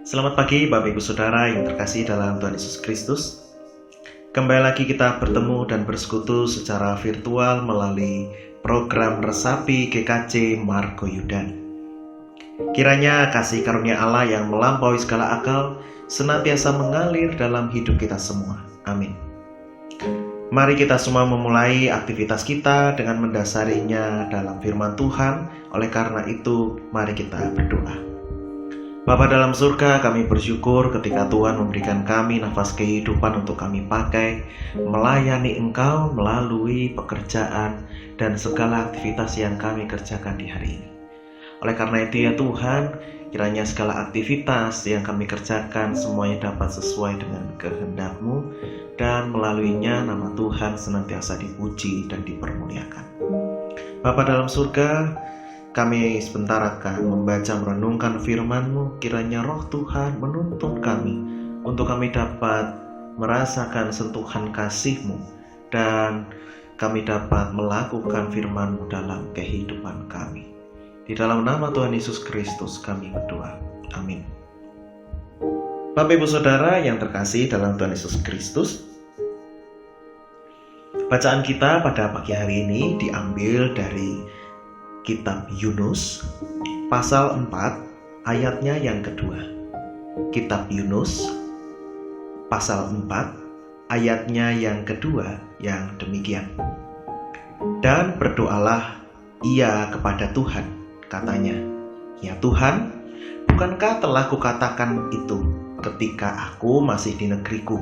Selamat pagi Bapak Ibu Saudara yang terkasih dalam Tuhan Yesus Kristus. Kembali lagi kita bertemu dan bersekutu secara virtual melalui program Resapi GKJ Margo Yudan. Kiranya kasih karunia Allah yang melampaui segala akal senantiasa mengalir dalam hidup kita semua. Amin. Mari kita semua memulai aktivitas kita dengan mendasarinya dalam firman Tuhan. Oleh karena itu, mari kita berdoa. Bapa dalam surga, kami bersyukur ketika Tuhan memberikan kami nafas kehidupan untuk kami pakai melayani Engkau melalui pekerjaan dan segala aktivitas yang kami kerjakan di hari ini. Oleh karena itu ya Tuhan, kiranya segala aktivitas yang kami kerjakan semuanya dapat sesuai dengan kehendak-Mu dan melaluinya nama Tuhan senantiasa dipuji dan dipermuliakan. Bapa dalam surga, kami sebentar akan membaca merenungkan firman-Mu. Kiranya roh Tuhan menuntun kami untuk kami dapat merasakan sentuhan kasih-Mu dan kami dapat melakukan firman-Mu dalam kehidupan kami. Di dalam nama Tuhan Yesus Kristus kami berdoa. Amin. Bapak Ibu Saudara yang terkasih dalam Tuhan Yesus Kristus, bacaan kita pada pagi hari ini diambil dari Kitab Yunus pasal 4 ayatnya yang kedua. Kitab Yunus pasal 4 ayatnya yang kedua yang demikian. Dan berdoalah ia kepada Tuhan, katanya, "Ya Tuhan, bukankah telah kukatakan itu ketika aku masih di negeriku?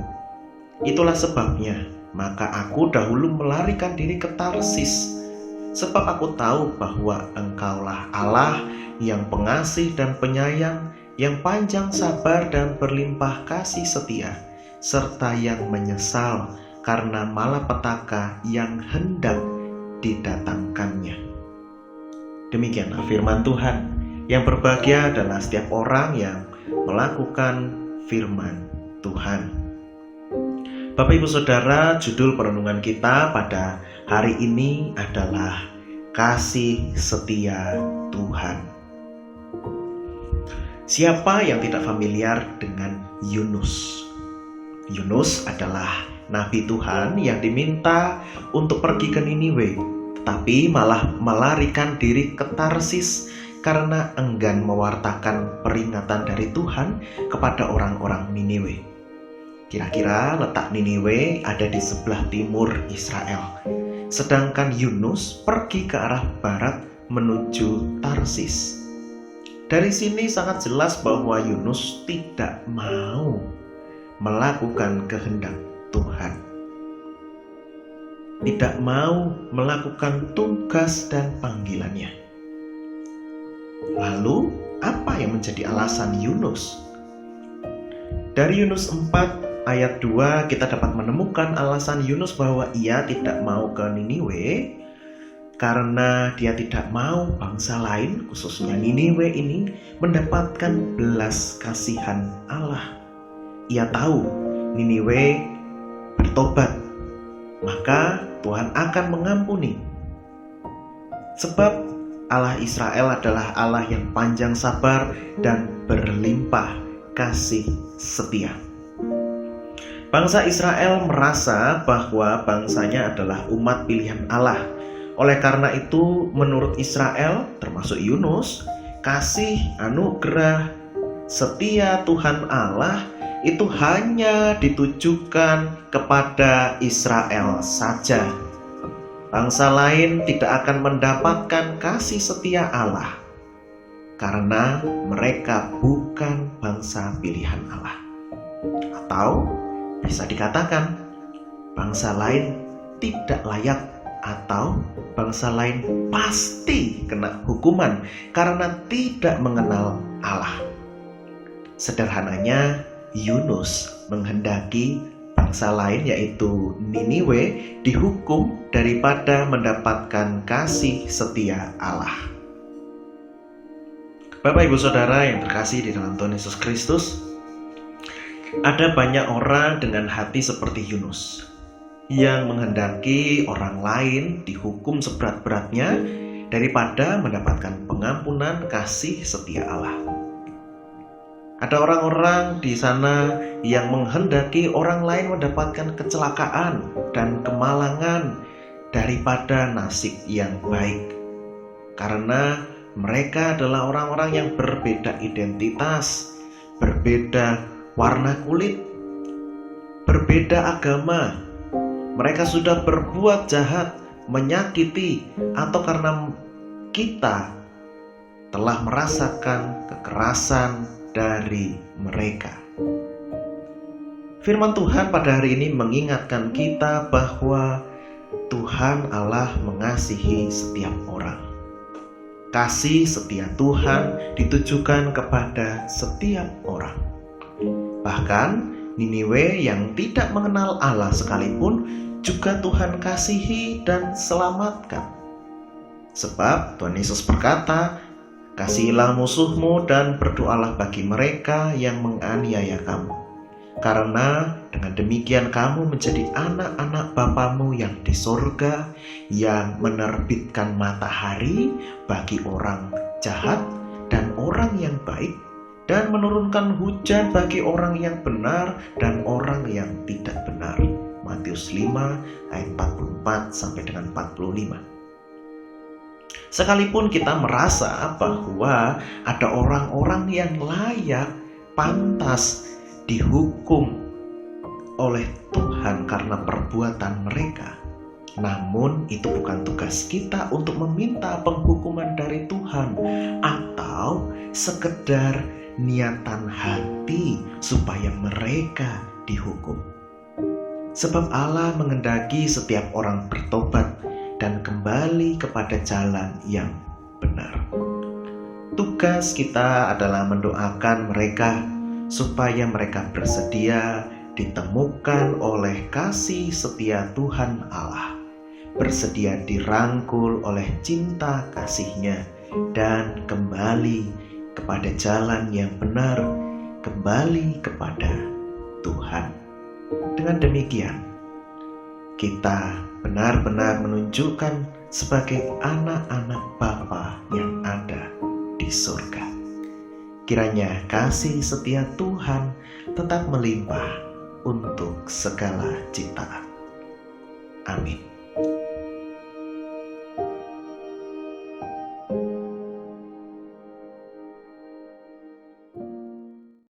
Itulah sebabnya maka aku dahulu melarikan diri ke Tarsis, sebab aku tahu bahwa Engkaulah Allah yang pengasih dan penyayang, yang panjang sabar dan berlimpah kasih setia, serta yang menyesal karena malapetaka yang hendak didatangkannya." Demikianlah firman Tuhan. Yang berbahagia adalah setiap orang yang melakukan firman Tuhan. Bapak Ibu Saudara, judul perenungan kita pada hari ini adalah Kasih Setia Tuhan. Siapa yang tidak familiar dengan Yunus? Yunus adalah nabi Tuhan yang diminta untuk pergi ke Niniwe, tetapi malah melarikan diri ke Tarsis karena enggan mewartakan peringatan dari Tuhan kepada orang-orang Niniwe. Kira-kira letak Niniwe ada di sebelah timur Israel, sedangkan Yunus pergi ke arah barat menuju Tarsis. Dari sini sangat jelas bahwa Yunus tidak mau melakukan kehendak Tuhan, tidak mau melakukan tugas dan panggilannya. Lalu, apa yang menjadi alasan Yunus? Dari Yunus 4 ayat 2 kita dapat menemukan alasan Yunus bahwa ia tidak mau ke Niniwe karena dia tidak mau bangsa lain, khususnya Niniwe ini, mendapatkan belas kasihan Allah. Ia tahu Niniwe bertobat, maka Tuhan akan mengampuni. Sebab Allah Israel adalah Allah yang panjang sabar dan berlimpah kasih setia. Bangsa Israel merasa bahwa bangsanya adalah umat pilihan Allah. Oleh karena itu, menurut Israel, termasuk Yunus, kasih, anugerah, setia Tuhan Allah itu hanya ditujukan kepada Israel saja. Bangsa lain tidak akan mendapatkan kasih setia Allah karena mereka bukan bangsa pilihan Allah. Atau bisa dikatakan bangsa lain tidak layak atau bangsa lain pasti kena hukuman karena tidak mengenal Allah. Sederhananya, Yunus menghendaki bangsa lain yaitu Niniwe dihukum daripada mendapatkan kasih setia Allah. Bapak Ibu Saudara yang terkasih di dalam Tuhan Yesus Kristus, ada banyak orang dengan hati seperti Yunus. yang menghendaki orang lain dihukum seberat-beratnya daripada mendapatkan pengampunan kasih setia Allah. Ada orang-orang di sana yang menghendaki orang lain mendapatkan kecelakaan dan kemalangan daripada nasib yang baik. Karena mereka adalah orang-orang yang berbeda identitas, berbeda warna kulit, berbeda agama. Mereka sudah berbuat jahat, menyakiti, atau karena kita telah merasakan kekerasan dari mereka. Firman Tuhan pada hari ini mengingatkan kita bahwa Tuhan Allah mengasihi setiap orang. Kasih setia Tuhan ditujukan kepada setiap orang. Bahkan Niniwe yang tidak mengenal Allah sekalipun juga Tuhan kasihi dan selamatkan. Sebab Tuhan Yesus berkata, "Kasihilah musuhmu dan berdoalah bagi mereka yang menganiaya kamu. Karena dengan demikian kamu menjadi anak-anak Bapamu yang di sorga, yang menerbitkan matahari bagi orang jahat dan orang yang baik, dan menurunkan hujan bagi orang yang benar dan orang yang tidak benar." Matius 5 ayat 44 sampai dengan 45. Sekalipun kita merasa bahwa ada orang-orang yang layak, pantas dihukum oleh Tuhan karena perbuatan mereka, namun itu bukan tugas kita untuk meminta penghukuman dari Tuhan atau sekedar niatan hati supaya mereka dihukum. Sebab Allah menghendaki setiap orang bertobat dan kembali kepada jalan yang benar. Tugas kita adalah mendoakan mereka supaya mereka bersedia ditemukan oleh kasih setia Tuhan Allah, bersedia dirangkul oleh cinta kasih-Nya dan kembali kepada jalan yang benar, kembali kepada Tuhan. Dengan demikian, kita benar-benar menunjukkan sebagai anak-anak Bapa yang ada di surga. Kiranya kasih setia Tuhan tetap melimpah untuk segala ciptaan. Amin.